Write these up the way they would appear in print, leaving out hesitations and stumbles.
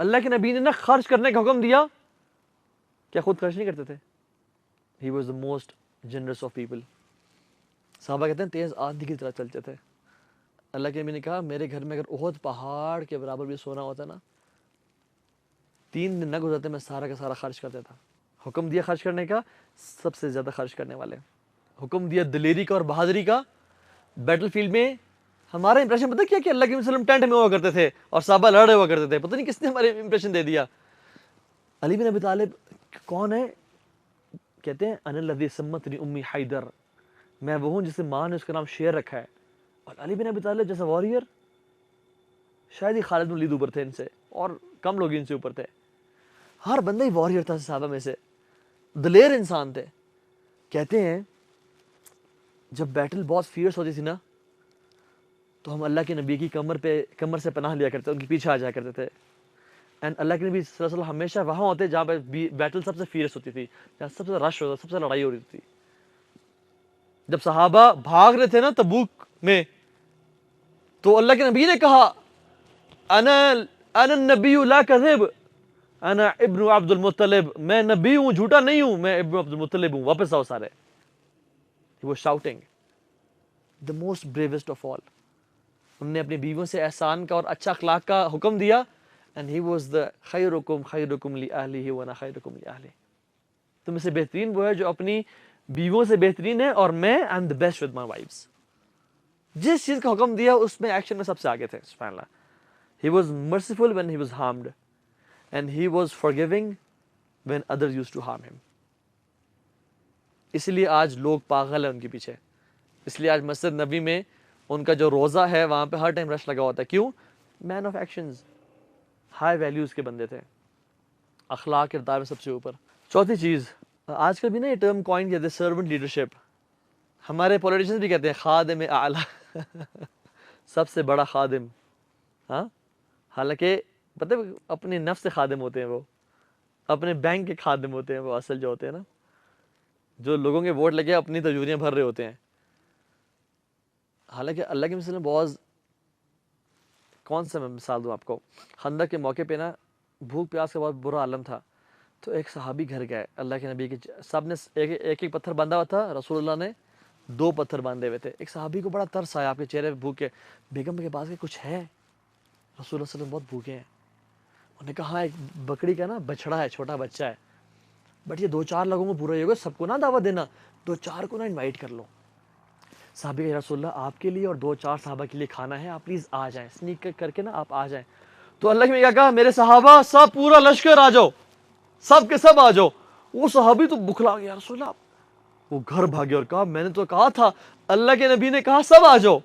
اللہ کے نبی نے نا خرچ کرنے کا حکم دیا، کیا خود خرچ نہیں کرتے تھے؟ He was the most generous of people. صحابہ کہتے ہیں تیز آندھی کی طرح چلتے تھے. اللہ کے نبی نے کہا میرے گھر میں اگر احد پہاڑ کے برابر بھی سونا ہوتا نا، 3 دن نہ گزرتے میں سارا کا سارا خرچ کر دیتا. حکم دیا خرچ کرنے کا، سب سے زیادہ خرچ کرنے والے. حکم دیا دلیری کا اور بہادری کا. بیٹل فیلڈ میں ہمارا امپریشن پتہ کیا کہ اللہ کے وسلم ٹینٹ میں ہوا کرتے تھے اور صحابہ لڑ رہے ہوا کرتے تھے. پتہ نہیں کس نے ہمارے امپریشن دے دیا. علی بن ابی طالب کون ہے؟ کہتے ہیں انا الذی سمتنی امی حیدر، میں وہ ہوں جسے ماں نے اس کا نام شیر رکھا ہے. اور علی بن ابی طالب جیسا واریر، شاید ہی خالد بن ولید اوپر تھے ان سے، اور کم لوگ ان سے اوپر تھے. ہر بندہ ہی واریر تھا صحابہ میں سے، دلیر انسان تھے. کہتے ہیں جب بیٹل بہت فیئرس ہوتی تھی نا، تو ہم اللہ کے نبی کی کمر سے پناہ لیا کرتے، ان کے پیچھے آ جایا کرتے تھے. اینڈ اللہ کے نبی صلی اللہ علیہ وسلم ہمیشہ وہاں ہوتے جہاں پہ بیٹل سب سے فیئرس ہوتی تھی، جہاں سب سے رش ہوتا، سب سے لڑائی ہو رہی تھی. جب صحابہ بھاگ رہے تھے نا تبوک میں، تو اللہ کے نبی نے کہا انا النبی لا کذب، انا ابن عبد المطلب، میں نبی ہوں، جھوٹا نہیں ہوں، میں ابن عبد المطلب ہوں، واپس آؤ سارے. He was shouting. The most bravest of all. انہوں نے اپنی بیویوں سے احسان کا اور اچھا اخلاق کا حکم دیا. And he was the خیرکم خیرکم لأہلہ وانا خیرکم لأہلہ. تم سے بہترین وہ ہے جو اپنی بیویوں سے بہترین ہے، اور میں I'm the best with my wives. جس چیز کا حکم دیا اس میں ایکشن میں سب سے آگے تھے. سبحان اللہ. He was merciful when he was harmed, and he was forgiving when others used to harm him. اس لیے آج لوگ پاگل ہیں ان کے پیچھے. اس لیے آج مسجد نبی میں ان کا جو روزہ ہے وہاں پہ ہر ٹائم رش لگا ہوتا ہے. کیوں؟ مین آف ایکشنز، ہائی ویلیوز کے بندے تھے، اخلاق کردار میں سب سے اوپر. چوتھی چیز، آج کل بھی نا یہ ٹرم کوائن کہتے ہیں سرونٹ لیڈرشپ. ہمارے پولیٹیشنز بھی کہتے ہیں خادم اعلیٰ سب سے بڑا خادم. ہاں، حالانکہ پتہ اپنے نفس سے خادم ہوتے ہیں، وہ اپنے بینک کے خادم ہوتے ہیں. وہ اصل جو ہوتے ہیں نا، جو لوگوں کے ووٹ لگے اپنی تجوریاں بھر رہے ہوتے ہیں. حالانکہ اللہ کے مثال میں بہت، کون سا میں مثال دوں آپ کو. خندق کے موقع پہ نا بھوک پیاس کا بہت برا عالم تھا. تو ایک صحابی گھر گئے اللہ کے نبی کے، سب نے ایک پتھر باندھا ہوا تھا، رسول اللہ نے 2 پتھر باندھے ہوئے تھے. ایک صحابی کو بڑا ترس آیا، آپ کے چہرے پہ بھوکے، بیگم کے پاس کہ کچھ ہے؟ رسول اللہ صلی اللہ علیہ وسلم بہت بھوکے ہیں. انہوں نے کہا ایک بکری کا نا بچڑا ہے، چھوٹا بچہ ہے، بٹ یہ 2-4 لوگوں کو پورا ہی ہوگا، سب کو نہ دعوت دینا، 2-4 کو نہ انوائٹ کر لو. صحابی کہ رسول اللہ آپ کے لیے اور 2-4 صحابہ کے لیے کھانا ہے، آپ پلیز آ جائیں، سنیک کر کے نا آپ آ جائیں. تو اللہ کے کیا کہا، میرے صحابہ سب پورا لشکر آ جاؤ، سب کے سب آ جاؤ. وہ صحابی تو بکھلا گیا، رسول اللہ. وہ گھر بھاگے اور کہا میں نے تو کہا تھا، اللہ کے نبی نے کہا سب آ جاؤ.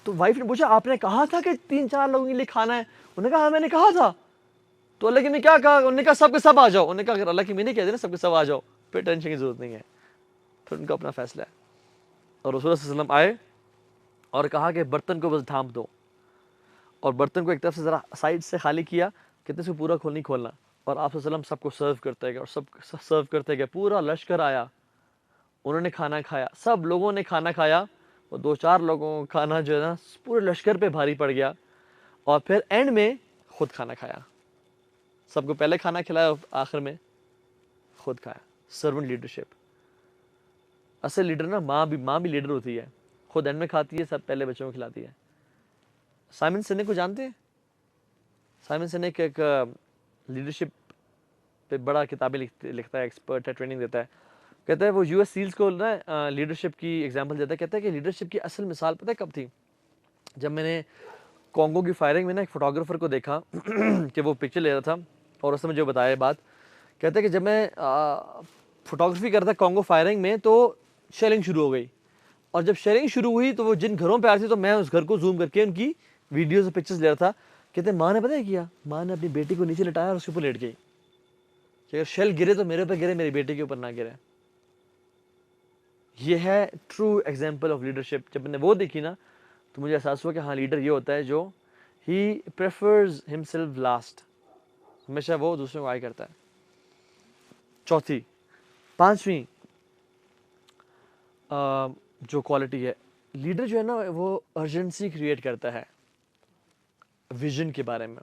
تو وائف نے پوچھا آپ نے کہا تھا کہ 3-4 لوگوں کے لیے کھانا ہے؟ انہوں نے کہا ہاں میں نے کہا تھا. تو اللہ کے نے کیا کہا؟ انہوں نے کہا سب کے سب آ جاؤ. انہوں نے کہا اگر اللہ کے نے کہہ دیا نا سب کے سب آ جاؤ، پھر ٹینشن کی ضرورت نہیں ہے، پھر ان کا اپنا فیصلہ ہے. اور رسول اللہ صلی اللہ علیہ وسلم آئے اور کہا کہ برتن کو بس ڈھانپ دو، اور برتن کو ایک طرف سے ذرا سائڈ سے خالی کیا، کتنے سے پورا نہیں کھولنا. اور آپ صلی اللہ علیہ وسلم سب کو سرو کرتے گئے، اور سب سرو کرتے گئے. پورا لشکر آیا، انہوں نے کھانا کھایا، سب لوگوں نے کھانا کھایا. اور 2-4 لوگوں کا کھانا جو ہے نا پورے لشکر پہ بھاری پڑ گیا. اور پھر اینڈ میں خود کھانا کھایا. سب کو پہلے کھانا کھلایا، آخر میں خود کھایا. Servant leadership. اصل لیڈر نا ماں بھی لیڈر ہوتی ہے، خود اینڈ میں کھاتی ہے، سب پہلے بچوں کو کھلاتی ہے. سائمن سینیک کو جانتے ہیں؟ سائمن سینیک ایک لیڈرشپ پہ بڑا کتابیں لکھتا ہے، ایکسپرٹ ہے، ٹریننگ دیتا ہے. کہتا ہے وہ یو ایس سیلز کو نا لیڈرشپ کی ایگزامپل دیتا ہے. کہتا ہے کہ لیڈرشپ کی اصل مثال پتہ ہے کب تھی؟ جب میں نے کانگو کی فائرنگ میں نا ایک فوٹوگرافر کو دیکھا کہ وہ پکچر لے رہا تھا، اور اس نے مجھے بتایا بات. کہتا ہے کہ جب میں فوٹوگرافی کرتا کانگو فائرنگ میں تو شیلنگ شروع ہو گئی، اور جب شیلنگ شروع ہوئی تو وہ جن گھروں پہ آ رہی تھی تو میں اس گھر کو زوم کر کے ان کی ویڈیوز اور پکچرز لے رہا تھا. کہتے ہیں ماں نے پتہ ہے کیا؟ ماں نے اپنی بیٹی کو نیچے لٹایا اور اس کے اوپر لیٹ گئی کہ اگر شیل گرے تو میرے اوپر گرے، میری بیٹی کے اوپر نہ گرے. یہ ہے ٹرو ایگزامپل آف لیڈرشپ. جب میں نے وہ دیکھی نا تو مجھے احساس ہوا کہ ہاں لیڈر یہ ہوتا ہے جو ہی پریفرز ہمسیلف لاسٹ، ہمیشہ وہ دوسروں کو آگے کرتا ہے. چوتھی، 5ویں جو کوالٹی ہے، لیڈر جو ہے نا وہ ارجنسی کریٹ کرتا ہے ویژن کے بارے میں.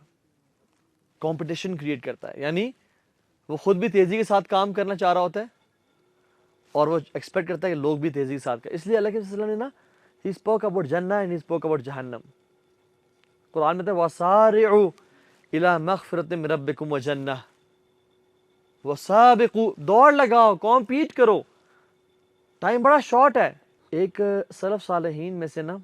کمپٹیشن کریٹ کرتا ہے، یعنی وہ خود بھی تیزی کے ساتھ کام کرنا چاہ رہا ہوتا ہے اور وہ ایکسپیکٹ کرتا ہے کہ لوگ بھی تیزی کے ساتھ کریں. اس لیے اللہ کے وسلم نے نا ہی اسپوک اباؤٹ جنہ اینڈ ہی اسپوک اباؤٹ جہنم. قرآن میں تھا وَسَارِعُوا إِلَىٰ مَغْفِرَةٍ مِّن رَبِّكُمْ وَجَنَّةٍ. وَسَابِقُوا، دوڑ لگاؤ، کمپیٹ کرو، ٹائم بڑا شارٹ ہے. ایک سلف صالحین میں سے نا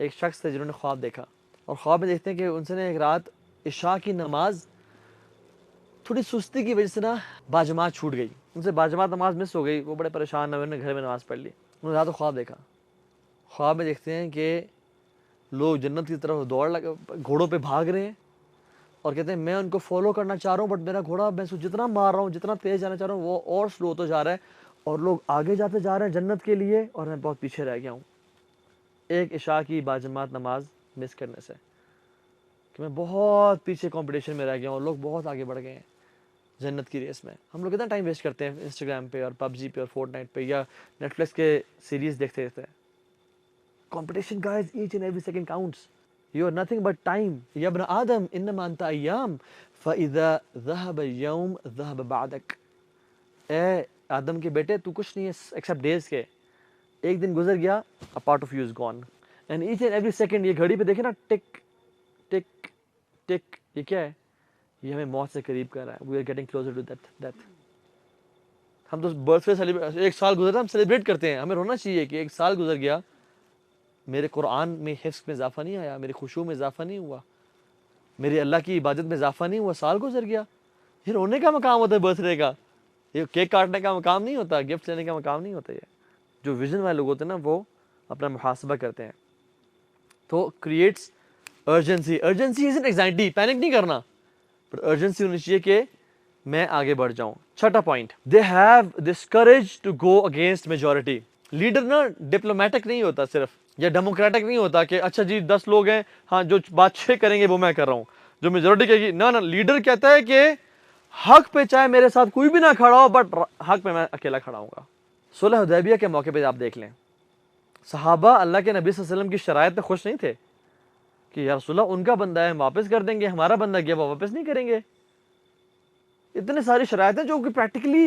ایک شخص تھے جنہوں نے خواب دیکھا، اور خواب میں دیکھتے ہیں کہ ان سے نے ایک رات عشاء کی نماز تھوڑی سستی کی وجہ سے نا باجماعت چھوٹ گئی، ان سے باجماعت نماز مس ہو گئی. وہ بڑے پریشان ہوئے، انہوں نے گھر میں نماز پڑھ لی. انہوں نے رات کو خواب دیکھا. خواب میں دیکھتے ہیں کہ لوگ جنت کی طرف دوڑ گھوڑوں پہ بھاگ رہے ہیں اور کہتے ہیں میں ان کو فالو کرنا چاہ رہا ہوں، بٹ میرا گھوڑا میں اس کو جتنا مار رہا ہوں، جتنا تیز جانا چاہ رہا ہوں، وہ اور سلو ہوتا جا رہا ہے اور لوگ آگے جاتے جا رہے ہیں جنت کے لیے اور میں بہت پیچھے رہ گیا ہوں ایک عشاء کی باجماعت نماز مس کرنے سے، کہ میں بہت پیچھے کمپٹیشن میں رہ گیا ہوں اور لوگ بہت آگے بڑھ گئے ہیں جنت کی ریس میں. ہم لوگ کتنا ٹائم ویسٹ کرتے ہیں انسٹاگرام پہ اور پب جی پہ اور فورٹ نائٹ پہ یا نیٹ فلکس کے سیریز دیکھتے رہتے ہیں. competition guys, each and every second counts. You are nothing but time. Ya ibn Adam innama anta ayyam fa idha dhahaba al-yawm dhahaba ba'dak. اے آدم کے بیٹے تو کچھ نہیں ہے ایکسپٹ ڈیز کے، ایک دن گزر گیا a part of you is gone. And each and every second، یہ گھڑی پہ دیکھیں نا ٹک ٹک ٹک، یہ کیا ہے؟ یہ ہمیں موت سے قریب کر رہا ہے. we are getting closer to death. ہم تو برتھ ڈے سیلیبریٹ، ایک سال گزرا ہم سیلیبریٹ کرتے ہیں. ہمیں رونا چاہیے کہ ایک سال گزر گیا، میرے قرآن میں حفظ میں اضافہ نہیں آیا، میرے خشوع میں اضافہ نہیں ہوا، میرے اللہ کی عبادت میں اضافہ نہیں ہوا، سال گزر گیا. یہ رونے کا مقام ہوتا ہے برتھ ڈے کا، یہ کیک کاٹنے کا مقام نہیں ہوتا، گفٹ لینے کا مقام نہیں ہوتا. یہ جو ویژن والے لوگ ہوتے ہیں نا وہ اپنا محاسبہ کرتے ہیں. تو کریٹس ارجنسی. ارجنسی از ان ایگزائٹی، پینک نہیں کرنا، بٹ ارجنسی ہونی چاہیے کہ میں آگے بڑھ جاؤں. چھٹا point, they have this courage to go against majority. Leader نا ڈپلومیٹک نہیں ہوتا صرف، یا ڈیموکریٹک نہیں ہوتا کہ اچھا جی 10 لوگ ہیں، ہاں جو بات 6 کریں گے وہ میں کر رہا ہوں، جو میجورٹی کہے گی. نہ لیڈر کہتا ہے کہ حق پہ چاہے میرے ساتھ کوئی بھی نہ کھڑا ہو، بٹ حق پہ میں اکیلا کھڑا ہوں گا. صلح حدیبیہ کے موقع پہ آپ دیکھ لیں، صحابہ اللہ کے نبی صلی اللہ علیہ وسلم کی شرائط پہ خوش نہیں تھے کہ یا رسول اللہ ان کا بندہ ہے ہم واپس کر دیں گے، ہمارا بندہ گیا وہ واپس نہیں کریں گے. اتنے ساری شرائط ہیں جو کہ پریکٹیکلی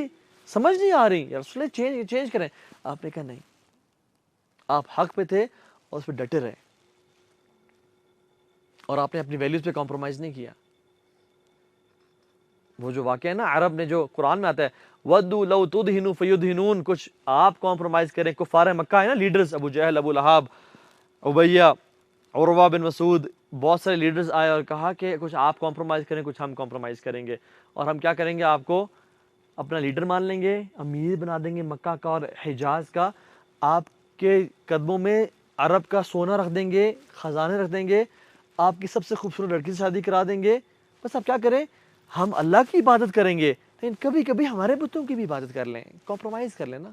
سمجھ نہیں آ رہی. یا رسول اللہ چینج کریں. آپ نے کہا نہیں، آپ حق پہ تھے اور اس پہ ڈٹے رہے، اور آپ نے اپنی ویلیوز پہ کمپرومائز نہیں کیا. وہ جو واقعہ ہے نا عرب نے، جو قرآن میں آتا ہے وَدُّوا لَوْ تُدْهِنُوا فَيُدْهِنُونَ، کچھ آپ کمپرومائز کریں. کفار مکہ ہے نا لیڈرز، ابو جہل، ابو لہاب، عبیہ، عروہ بن مسعود، بہت سارے لیڈرز آئے اور کہا کہ کچھ آپ کمپرومائز کریں، کچھ ہم کمپرومائز کریں گے، اور ہم کیا کریں گے، آپ کو اپنا لیڈر مان لیں گے، امیر بنا دیں گے مکہ کا اور حجاز کا، آپ کے قدموں میں عرب کا سونا رکھ دیں گے، خزانے رکھ دیں گے، آپ کی سب سے خوبصورت لڑکی سے شادی کرا دیں گے. بس آپ کیا کریں، ہم اللہ کی عبادت کریں گے لیکن کبھی کبھی ہمارے بتوں کی بھی عبادت کر لیں، کمپرومائز کر لیں نا.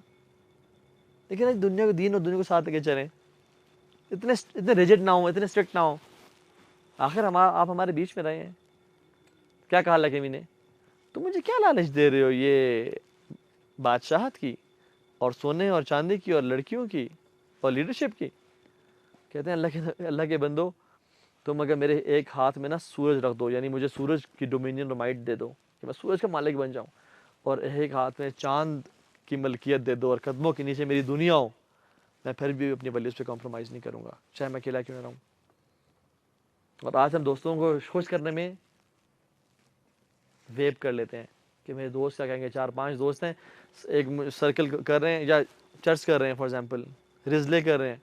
لیکن دنیا کو دین اور دنیا کو ساتھ لے کے چلیں، اتنے ریجڈ نہ ہوں، اتنے اسٹرکٹ نہ ہوں. آخر آپ ہمارے بیچ میں رہے ہیں. کیا کہا اللہ کے نبی نے، تم مجھے کیا لالچ دے رہے ہو، یہ بادشاہت کی اور سونے اور چاندی کی اور لڑکیوں کی اور لیڈرشپ کی. کہتے ہیں اللہ کے بندو، تم اگر میرے ایک ہاتھ میں نا سورج رکھ دو، یعنی مجھے سورج کی ڈومینین اور مائٹ دے دو کہ میں سورج کا مالک بن جاؤں، اور ایک ہاتھ میں چاند کی ملکیت دے دو اور قدموں کے نیچے میری دنیا ہو، میں پھر بھی اپنی ویلیوز پہ کمپرومائز نہیں کروں گا، چاہے میں اکیلا کیوں نہ رہوں. اور آج ہم دوستوں کو خوش کرنے میں ویب کر لیتے ہیں کہ میرے دوست کیا کہیں گے. 4-5 دوست ہیں، ایک سرکل کر رہے ہیں یا چرچ کر رہے ہیں، فار ایگزامپل رزلے کر رہے ہیں،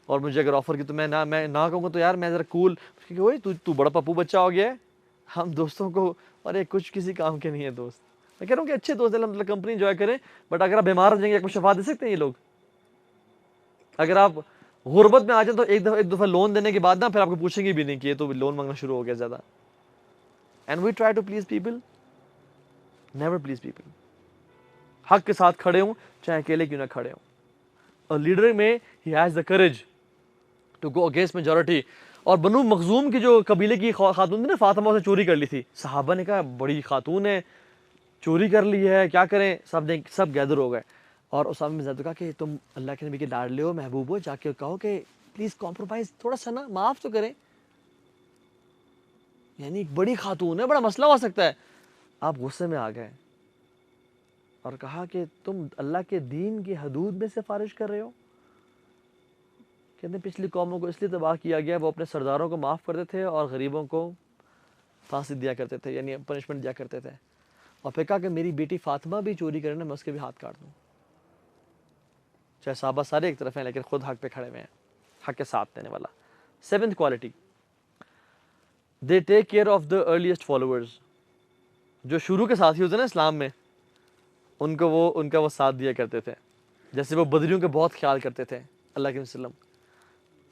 اور مجھے اگر آفر کی تو میں نہ کہوں گا تو یار میں ذرا کول، تو بڑا پپو بچہ ہو گیا ہے. ہم دوستوں کو، ارے کچھ کسی کام کے نہیں ہے دوست. میں کہہ رہا ہوں کہ اچھے دوست ہیں، الحمدللہ کمپنی انجوائے کریں، بٹ اگر آپ بیمار ہو جائیں گے آپ کو شفا دے سکتے ہیں یہ لوگ؟ اگر آپ غربت میں آ جائیں تو ایک دفعہ لون دینے کے بعد نا پھر آپ کو پوچھیں گے بھی نہیں کہ یہ تو لون مانگنا شروع ہو گیا زیادہ. And we try to please people, never please people. حق کے ساتھ کھڑے ہوں چاہے اکیلے کیوں نہ کھڑے ہوں. اور لیڈر میں ہی has the courage to go against majority. اور بنو مخزوم کی جو قبیلے کی خاتون تھی نا، فاطمہ، سے چوری کر لی تھی. صحابہ نے کہا بڑی خاتون ہے، چوری کر لی ہے، کیا کریں؟ سب گیدر ہو گئے. اور اسامہ بن زید نے کہا کہ تم اللہ کے نبی کے لاڈلے ہو، محبوب ہو، جا کے کہو کہ پلیز کمپرومائز تھوڑا سا نا، معاف تو کریں. یعنی ایک بڑی خاتون ہے, بڑا مسئلہ ہو سکتا ہے. آپ غصے میں آ گئے اور کہا کہ تم اللہ کے دین کی حدود میں سے فارغ کر رہے ہو. کہتے ہیں پچھلی قوموں کو اس لیے تباہ کیا گیا, وہ اپنے سرداروں کو معاف کرتے تھے اور غریبوں کو پھانسی دیا کرتے تھے, یعنی پنشمنٹ دیا کرتے تھے. اور پھر کہا کہ میری بیٹی فاطمہ بھی چوری کرے نا, میں اس کے بھی ہاتھ کاٹ دوں. چاہے صحابہ سارے ایک طرف ہیں لیکن خود حق پہ کھڑے ہوئے ہیں, حق کے ساتھ دینے والا. 7th quality, they take care of the earliest followers. جو شروع کے ساتھی ہوتے ہیں نا اسلام میں, ان کا وہ ساتھ دیا کرتے تھے. جیسے وہ بدریوں کے بہت خیال کرتے تھے اللہ کے وسلم,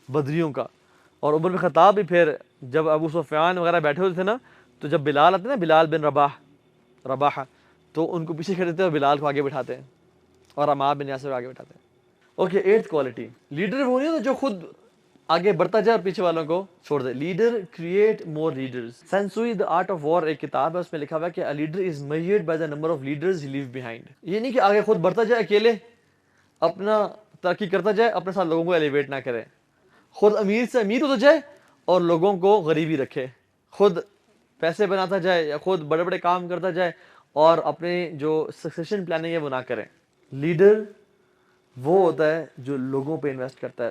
بدریوں کا. اور عمر بن خطاب بھی پھر جب ابو سفیان وغیرہ بیٹھے ہوتے تھے نا, تو جب بلال آتے نا, بلال بن رباح, تو ان کو پیچھے کھڑے تھے اور بلال کو آگے بٹھاتے ہیں اور عمار بن یاسر کو آگے بٹھاتے ہیں. اوکے, 8th quality, لیڈر وہ نہیں ہوتا جو خود آگے بڑھتا جائے اور پیچھے والوں کو چھوڑ دے. Leader create more leaders. Sun Tzu the art of war ایک کتاب ہے, اس میں لکھا ہوا ہے کہ a leader is measured by the number of leaders he leaves behind. یہ نہیں کہ آگے خود بڑھتا جائے اکیلے, اپنا ترقی کرتا جائے, اپنے ساتھ لوگوں کو ایلیویٹ نہ کرے. خود امیر سے امیر ہوتا جائے اور لوگوں کو غریبی رکھے. خود پیسے بناتا جائے یا خود بڑے بڑے کام کرتا جائے اور اپنے جو سکسیشن پلاننگ ہے وہ نہ کرے. لیڈر وہ ہوتا ہے جو لوگوں پہ انویسٹ کرتا ہے,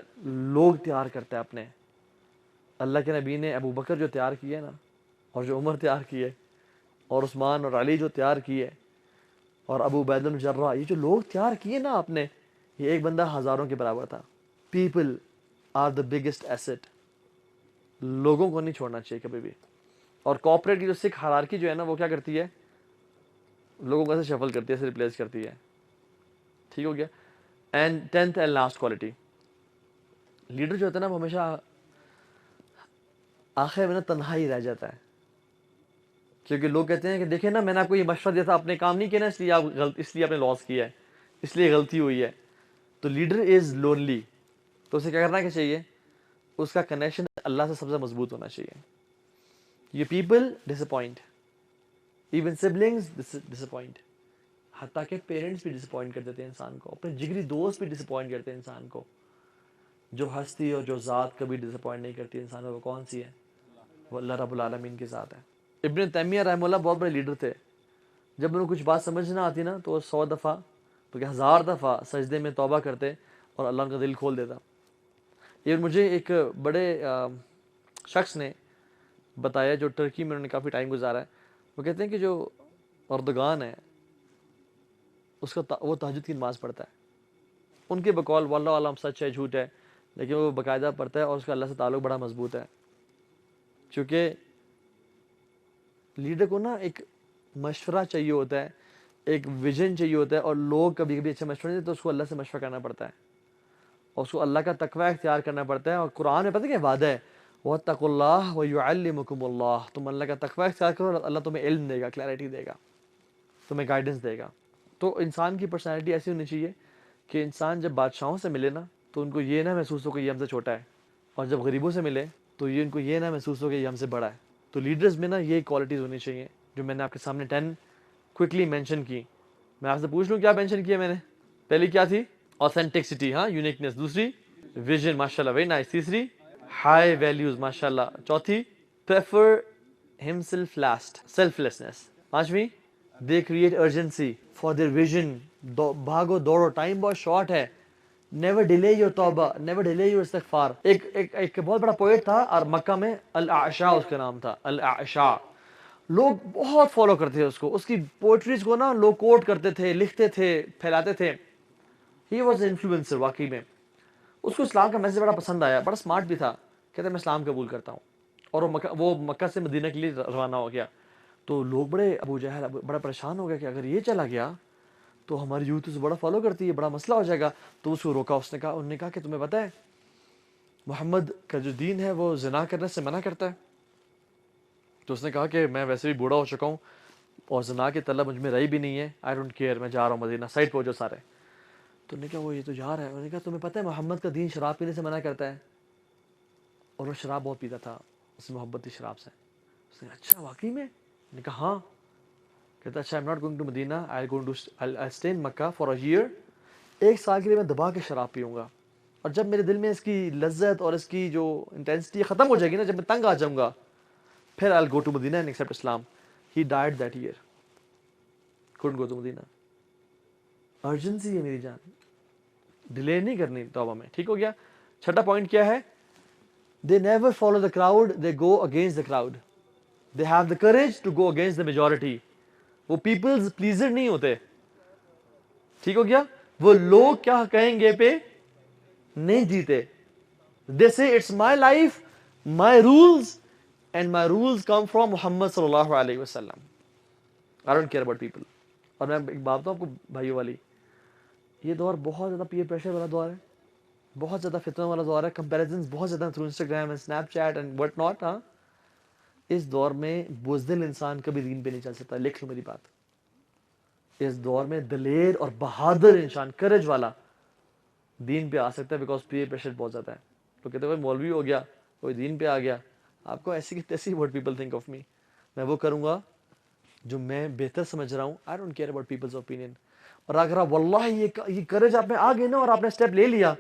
لوگ تیار کرتا ہے اپنے. اللہ کے نبی نے ابو بکر جو تیار کیے نا, اور جو عمر تیار کیے, اور عثمان اور علی جو تیار کیے, اور ابو عبیدہ بن جراح, یہ جو لوگ تیار کیے نا آپ نے, یہ ایک بندہ ہزاروں کے برابر تھا. People are the biggest asset. لوگوں کو نہیں چھوڑنا چاہیے کبھی بھی. اور کوآپریٹ کی جو سکھ ہیرارکی جو ہے نا, وہ کیا کرتی ہے, لوگوں کو ایسے شفل کرتی ہے, ایسے ریپلیس کرتی ہے. ٹھیک ہو گیا. And 10th and last quality, leader جو ہوتا ہے نا وہ ہمیشہ آخر میں نا تنہائی رہ جاتا ہے. کیونکہ لوگ کہتے ہیں کہ دیکھیں نا, میں نے آپ کو یہ مشورہ دیا تھا, آپ نے کام نہیں کیا نا, اس لیے آپ نے لاس کیا ہے, اس لیے غلطی ہوئی ہے. تو لیڈر از لونلی. تو اسے کیا کرنا کیا چاہیے, اس کا کنیکشن اللہ سے سب سے مضبوط ہونا چاہیے. یہ پیپل ڈس اپوائنٹ, ایون سبلنگز ڈس اپوائنٹ, حتیٰ کہ پیرنٹس بھی ڈس اپوائنٹ کر دیتے ہیں انسان کو, اپنے جگری دوست بھی ڈس اپوائنٹ کرتے ہیں انسان کو. جو ہستی اور جو ذات کبھی ڈس اپوائنٹ نہیں کرتی انسان کو, وہ کون سی ہے, وہ اللہ رب العالمین کی ذات ہے. ابن تیمیہ رحمہ اللہ بہت بڑے لیڈر تھے. جب انہیں کچھ بات سمجھ نہ آتی نا, تو 100 دفعہ بلکہ 1000 دفعہ سجدے میں توبہ کرتے اور اللہ ان کا دل کھول دیتا. یہ مجھے ایک بڑے شخص نے بتایا جو ٹرکی میں انہوں نے کافی ٹائم گزارا ہے. وہ کہتے ہیں کہ جو اردگان ہے اس کا وہ تہجد کی نماز پڑھتا ہے. ان کے بقول واللہ عالم سچ ہے جھوٹ ہے, لیکن وہ باقاعدہ پڑھتا ہے اور اس کا اللہ سے تعلق بڑا مضبوط ہے. چونکہ لیڈر کو نا ایک مشورہ چاہیے ہوتا ہے, ایک ویژن چاہیے ہوتا ہے, اور لوگ کبھی کبھی اچھے مشورے دیتے تو اس کو اللہ سے مشورہ کرنا پڑتا ہے, اور اس کو اللہ کا تقوی اختیار کرنا پڑتا ہے. اور قرآن میں پتہ کیا وعدہ ہے, وَاتَّقُوا اللَّهَ وَيُعَلِّمُكُمُ اللَّهُ, تم اللہ کا تقوی اختیار کرو, اللہ تمہیں علم دے گا, کلیئرٹی دے گا, تمہیں گائیڈنس دے گا. تو انسان کی پرسنالٹی ایسی ہونی چاہیے کہ انسان جب بادشاہوں سے ملے نا تو ان کو یہ نہ محسوس ہو کہ یہ ہم سے چھوٹا ہے, اور جب غریبوں سے ملے تو ان کو یہ نہ محسوس ہو کہ یہ ہم سے بڑا ہے. تو لیڈرز میں نا یہ کوالٹیز ہونی چاہیے جو میں نے آپ کے سامنے 10 کوئکلی مینشن کی. میں آپ سے پوچھ لوں کیا مینشن کیا میں نے. پہلی کیا تھی, اوتھینٹکسٹی, ہاں, یونیکنیس. دوسری ویژن, ماشاء اللہ, ویری نائس. تیسری ہائی ویلیوز, ماشاء اللہ. چوتھی پریفر ہم سیلف لاسٹ, سیلف لیسنس. پانچویں they create urgency for their vision, بھاگو دوڑو, ٹائم بہت شارٹ ہے. نیور ڈیلے یور توبہ, نیور ڈیلے یور استغفار. ایک بہت بڑا پوئٹ تھا اور مکہ میں, الاعشاء اس کا نام تھا, الاعشاء. لوگ بہت فالو کرتے تھے اس کو, اس کی پوئٹریز کو نا لوگ کوٹ کرتے تھے, لکھتے تھے, پھیلاتے تھے. ہی واز انفلوئنسر واقعی میں. اس کو اسلام کا میسج بڑا پسند آیا, بڑا اسمارٹ بھی تھا. کہتے میں اسلام قبول کرتا ہوں, اور وہ مکہ سے مدینہ کے لیے روانہ ہو گیا. تو لوگ بڑے, ابو جہل بڑا پریشان ہو گیا کہ اگر یہ چلا گیا تو ہماری یوتھ اسے بڑا فالو کرتی ہے, بڑا مسئلہ ہو جائے گا. تو اس کو روکا. انہوں نے کہا کہ تمہیں پتہ ہے محمد کا جو دین ہے وہ زنا کرنے سے منع کرتا ہے. تو اس نے کہا کہ میں ویسے بھی بوڑھا ہو چکا ہوں اور زنا کی طلب مجھ میں رہی بھی نہیں ہے, آئی ڈونٹ کیئر, میں جا رہا ہوں مدینہ, سائڈ پہ جو سارے. تو نے کہا وہ یہ تو جا رہا ہے. انہوں نے کہا تمہیں پتہ ہے محمد کا دین شراب پینے سے منع کرتا ہے, اور وہ شراب بہت پیتا تھا, اس سے محبت تھی شراب سے. اس نے کہا اچھا واقعی میں؟ نے کہا ہاں. کہتا اچھا I am not going to Medina, I stay in Mecca for a year. 1 سال کے لیے میں دبا کے شراب پیوں گا, اور جب میرے دل میں اس کی لذت اور اس کی جو انٹینسٹی ختم ہو جائے گی نا, جب میں تنگ آ جاؤں گا, پھر I'll go to Medina and accept Islam. He died that year. Couldn't go to Medina. Urgency ہے میری جان, ڈیلے نہیں کرنی توبہ میں. ٹھیک ہو گیا. چھٹا پوائنٹ کیا ہے؟ They never follow the crowd, they go against the crowd. They have the courage to go against the majority. وہ پیپلز پلیزر نہیں ہوتے. ٹھیک ہو گیا. وہ لوگ کیا کہیں گے پہ نہیں جیتے. They say it's my life, my rules, and my rules come from Muhammad صلی اللہ علیہ وسلم. I don't care about people. اور میں ایک بات بتاؤں آپ کو بھائیوں والی, یہ دور بہت زیادہ پیئر پریشر والا دور ہے, بہت زیادہ فتنہ والا دور ہے, کمپیریزنز بہت زیادہ through Instagram and snap cheat and what not. ہاں, اس دور میں بزدل انسان کبھی دین پہ نہیں چل سکتا. لکھ لو میری بات. اس دور میں دلیر اور بہادر انسان, کرج والا, دین پہ آ سکتا ہے, بیکاز پیئر پریشر بہت زیادہ ہے. تو کہتے ہیں مولوی ہو گیا, کوئی دین پہ آ گیا, آپ کو ایسی کی تیسی what people think of me. میں وہ کروں گا جو میں بہتر سمجھ رہا ہوں. I don't care about people's opinion. اور اگر آپ واللہ یہ کرج آپ میں آ گئے نا اور آپ نے اسٹیپ لے لیا,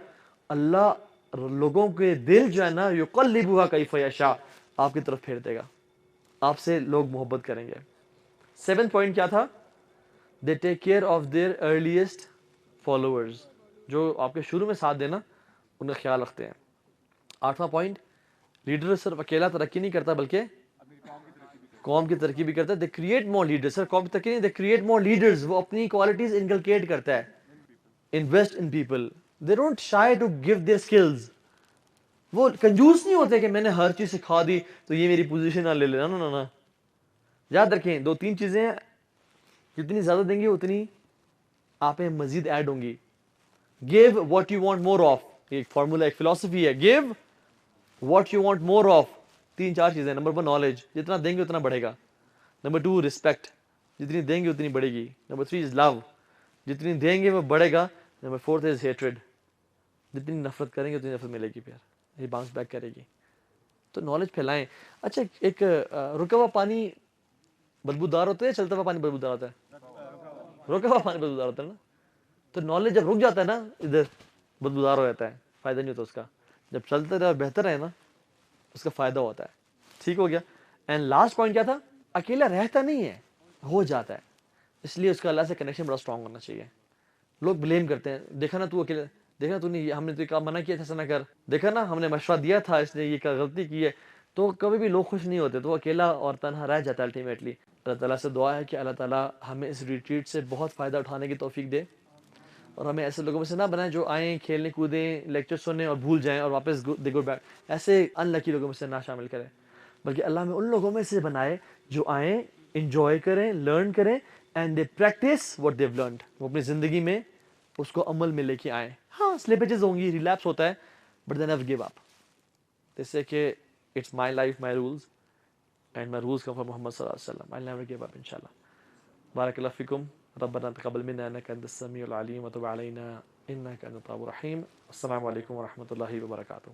اللہ لوگوں کے دل جو ہے نا یقلبھا کیف یشاء آپ کی طرف پھیر دے گا, آپ سے لوگ محبت کریں گے. 7th پوائنٹ کیا تھا؟ They take care of their earliest followers. جو آپ کے شروع میں ساتھ دینا ان کا خیال رکھتے ہیں. 8واں پوائنٹ, لیڈر صرف اکیلا ترقی نہیں کرتا بلکہ قوم کی ترقی بھی کرتا ہے. They create more leaders. صرف قوم کی ترقی نہیں, دے کریٹ مور لیڈرز. وہ اپنی کوالٹیز انکلکیٹ کرتا ہے. Invest in people. They don't shy to give their skills. وہ کنجوس نہیں ہوتے کہ میں نے ہر چیز سکھا دی تو یہ میری پوزیشن نہ لے لینا. نا نا, یاد رکھیں 2-3 چیزیں جتنی زیادہ دیں گے اتنی آپ میں مزید ایڈ ہوں گی. Give what you want more of. ایک فارمولا, ایک فلسفی ہے. Give what you want more of. 3-4 چیزیں. نمبر 1 نالج, جتنا دیں گے اتنا بڑھے گا. نمبر 2 رسپیکٹ, جتنی دیں گے اتنی بڑھے گی. نمبر 3 از لو, جتنی دیں گے وہ بڑھے گا. نمبر 4 از ہیٹریڈ, جتنی نفرت کریں گے اتنی نفرت ملے گی, پھر یہ باؤنس بیک کرے گی. تو نالج پھیلائیں. اچھا, ایک رکا ہوا پانی بدبودار ہوتا ہے یا چلتا ہوا پانی بدبودار ہوتا ہے؟ رکا ہوا پانی بدبودار ہوتا ہے نا. تو نالج جب رک جاتا ہے نا ادھر بدبودار ہو جاتا ہے, فائدہ نہیں ہوتا اس کا. جب چلتا رہے اور بہتر ہے نا اس کا فائدہ ہوتا ہے. ٹھیک ہو گیا. اینڈ لاسٹ پوائنٹ کیا تھا؟ اکیلا رہتا نہیں ہے, ہو جاتا ہے. اس لیے اس کا اللہ سے کنیکشن بڑا اسٹرانگ ہونا چاہیے. لوگ بلیم کرتے ہیں, دیکھا نا تو اکیلا, دیکھا تو نہیں, ہم نے تو کہا منع کیا تھا ایسا نہ کر, دیکھا نا ہم نے مشورہ دیا تھا, اس نے یہ غلطی کی ہے. تو کبھی بھی لوگ خوش نہیں ہوتے, تو اکیلا اور تنہا رہ جاتا ہے الٹیمیٹلی. اللہ تعالیٰ سے دعا ہے کہ اللہ تعالیٰ ہمیں اس ریٹریٹ سے بہت فائدہ اٹھانے کی توفیق دے, اور ہمیں ایسے لوگوں میں سے نہ بنائیں جو آئیں, کھیلنے کودیں, لیکچر سنیں اور بھول جائیں اور واپس دے گو بیک. ایسے ان لکی لوگوں میں سے نہ شامل کریں, بلکہ اللہ میں ان لوگوں میں سے بنائے جو آئیں, انجوائے کریں, لرن کریں, and they practise what they learned. وہ اپنی زندگی میں اس کو عمل میں لے کے آئیں. ہاں سلپیجز ہوں گی, ریلیپس ہوتا ہے, but they never give up. جس سے کہ it's my life my rules and my rules come from Muhammad صلی اللہ علیہ وسلم. آئی نیور گیو اپ انشاءاللہ. بارک اللہ فیکم. ربنا تقبل منا انك انت السميع العليم وتب علينا انك انت التواب الرحيم. السلام عليكم ورحمة الله وبركاته.